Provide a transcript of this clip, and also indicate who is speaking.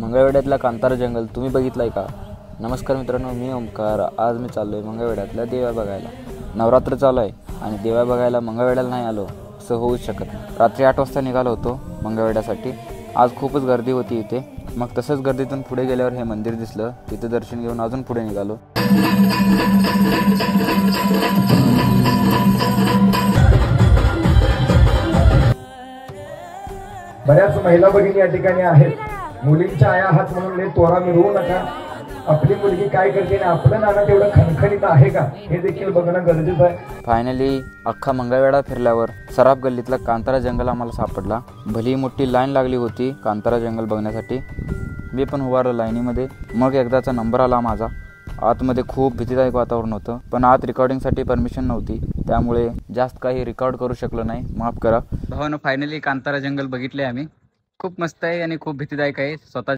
Speaker 1: मंगळवेढ्यातला कांतारा जंगल तुम्ही बघितलाय का? नमस्कार मित्रांनो, मी ओमकार. आज मी चाललो आहे मंगळवेढ्यातल्या देव्या बघायला. नवरात्र चालू आहे आणि देव्या बघायला मंगळवेढ्याला नाही आलो असं होऊच शकत नाही. रात्री 8 वाजता निघालो होतो मंगळवेढ्यासाठी. आज खूपच गर्दी होती इथे. मग तसंच गर्दीतून पुढे गेल्यावर हे मंदिर दिसलं. तिथे दर्शन घेऊन अजून पुढे निघालो.
Speaker 2: बऱ्याच महिला भगिनी या ठिकाणी आहेत. मुलींच्या आया हात म्हणून लय तोरा मिरवू नका. आपली मुलगी काय करते ना आपलं नाणं तेवढं खणखणीत आहे का हे देखील बघणं गरजेचं आहे.
Speaker 1: फायनली अख्खा मंगळवेढा फिरल्यावर सराफ गल्लीतला कांतारा जंगल आम्हाला सापडला. भली मोठी लाईन लागली होती कांतारा जंगल बघण्यासाठी. मी पण उभारलो लाईनीमध्ये. मग एकदाचा नंबर आला माझा. आतमध्ये खूप भीतीदायक वातावरण होतं, पण आत रेकॉर्डिंगसाठी परमिशन नव्हती, त्यामुळे जास्त काही रेकॉर्ड करू शकलो नाही, माफ करा. भावानं फायनली कांतारा जंगल बघितले आम्ही. खूप मस्त आहे आणि खूप भीतीदायक आहे. स्वतः